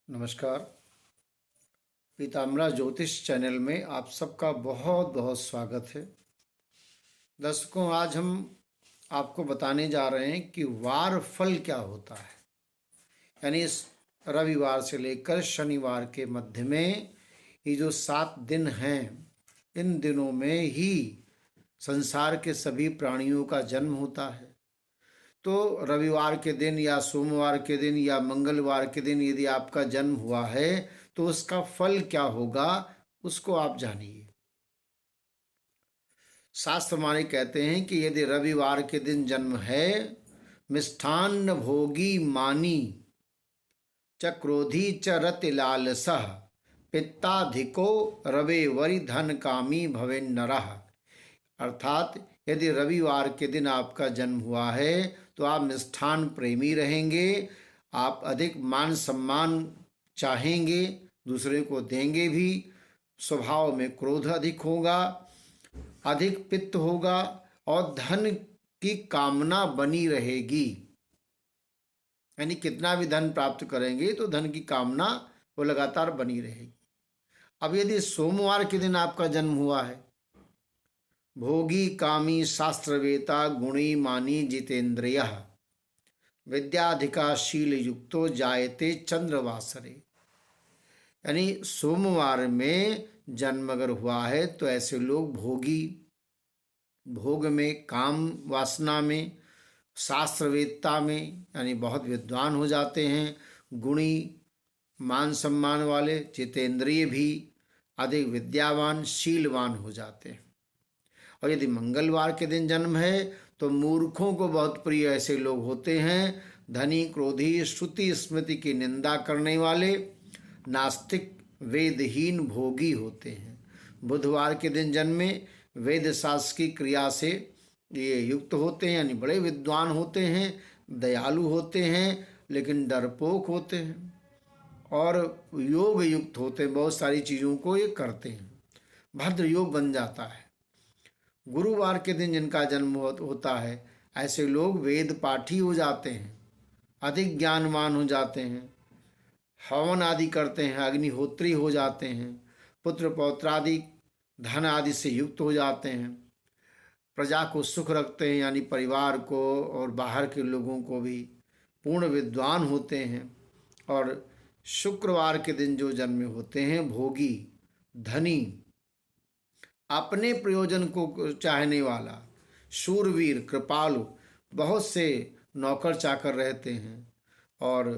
नमस्कार। पीताम्बरा ज्योतिष चैनल में आप सबका बहुत बहुत स्वागत है। दर्शकों, आज हम आपको बताने जा रहे हैं कि वार फल क्या होता है। यानी इस रविवार से लेकर शनिवार के मध्य में ये जो 7 दिन हैं, इन दिनों में ही संसार के सभी प्राणियों का जन्म होता है। तो रविवार के दिन या सोमवार के दिन या मंगलवार के दिन यदि आपका जन्म हुआ है तो उसका फल क्या होगा, उसको आप जानिए। शास्त्र हमारे कहते हैं कि यदि रविवार के दिन जन्म है, मिष्ठान्न भोगी मानी च क्रोधी च रति लालसः पित्ताधिको रवे वरि धन कामी भवे नरः। अर्थात यदि रविवार के दिन आपका जन्म हुआ है तो आप मिष्ठान प्रेमी रहेंगे, आप अधिक मान सम्मान चाहेंगे, दूसरे को देंगे भी, स्वभाव में क्रोध अधिक होगा, अधिक पित्त होगा और धन की कामना बनी रहेगी। यानी कितना भी धन प्राप्त करेंगे तो धन की कामना वो लगातार बनी रहेगी। अब यदि सोमवार के दिन आपका जन्म हुआ है, भोगी कामी शास्त्रवेता गुणी मानी जितेंद्रिय विद्याधिका शील युक्तो जायते चंद्रवासरे। यानी सोमवार में जन्म अगर हुआ है तो ऐसे लोग भोगी, भोग में, काम वासना में, शास्त्रवेत्ता में यानी बहुत विद्वान हो जाते हैं, गुणी, मान सम्मान वाले, जितेंद्रिय भी, अधिक विद्यावान, शीलवान हो जाते हैं। और यदि मंगलवार के दिन जन्म है तो मूर्खों को बहुत प्रिय ऐसे लोग होते हैं, धनी, क्रोधी, श्रुति स्मृति की निंदा करने वाले, नास्तिक, वेदहीन, भोगी होते हैं। बुधवार के दिन जन्मे वेद शास्त्र की क्रिया से ये युक्त होते हैं, यानी बड़े विद्वान होते हैं, दयालु होते हैं, लेकिन डरपोक होते हैं और योग युक्त होते हैं। बहुत सारी चीज़ों को ये करते हैं, भद्र योग बन जाता है। गुरुवार के दिन जिनका जन्म होता है, ऐसे लोग वेद पाठी हो जाते हैं, अधिक ज्ञानवान हो जाते हैं, हवन आदि करते हैं, अग्निहोत्री हो जाते हैं, पुत्र पौत्रादि धन आदि से युक्त हो जाते हैं, प्रजा को सुख रखते हैं, यानी परिवार को और बाहर के लोगों को भी, पूर्ण विद्वान होते हैं। और शुक्रवार के दिन जो जन्मे होते हैं, भोगी, धनी, अपने प्रयोजन को चाहने वाला, शूरवीर, कृपालु, बहुत से नौकर चाकर रहते हैं और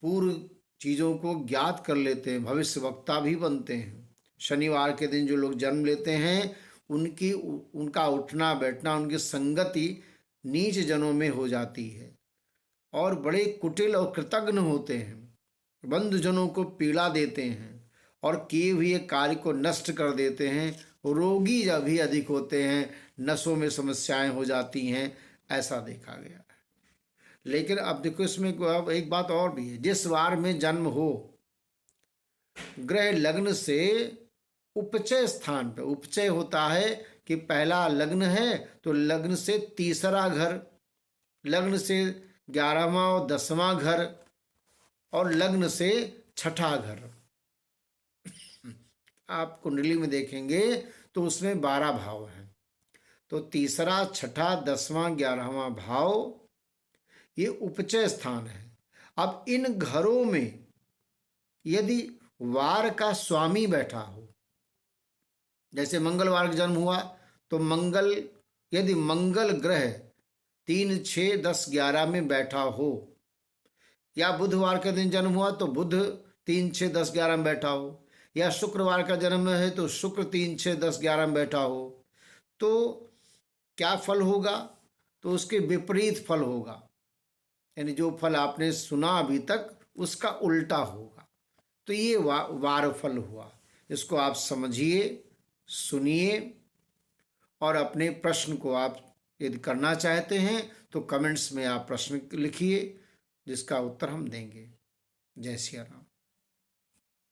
पूर्व चीज़ों को ज्ञात कर लेते हैं, भविष्य वक्ता भी बनते हैं। शनिवार के दिन जो लोग जन्म लेते हैं उनका उठना बैठना, उनकी संगति नीच जनों में हो जाती है और बड़े कुटिल और कृतघ्न होते हैं, बंधुजनों को पीड़ा देते हैं और किए हुए कार्य को नष्ट कर देते हैं। रोगी भी अधिक होते हैं, नसों में समस्याएं हो जाती हैं, ऐसा देखा गया है। लेकिन अब देखो, इसमें अब एक बात और भी है। जिस वार में जन्म हो, ग्रह लग्न से उपचय स्थान पर, उपचय होता है कि पहला लग्न है तो लग्न से तीसरा घर, लग्न से 11वां और 10वां घर और लग्न से छठा घर। आप कुंडली में देखेंगे तो उसमें 12 भाव हैं, तो तीसरा, छठा, 10वां, 11वां भाव ये उपचय स्थान है। अब इन घरों में यदि वार का स्वामी बैठा हो, जैसे मंगलवार का जन्म हुआ तो मंगल, यदि मंगल ग्रह 3, 6, 10, 11 में बैठा हो, या बुधवार का दिन जन्म हुआ तो बुध 3, 6, 10, 11 में बैठा हो, या शुक्रवार का जन्म है तो शुक्र 3, 6, 10, 11 में बैठा हो, तो क्या फल होगा? तो उसके विपरीत फल होगा। यानी जो फल आपने सुना अभी तक उसका उल्टा होगा। तो ये वार फल हुआ। इसको आप समझिए, सुनिए और अपने प्रश्न को आप यदि करना चाहते हैं तो कमेंट्स में आप प्रश्न लिखिए, जिसका उत्तर हम देंगे। जय सिया राम।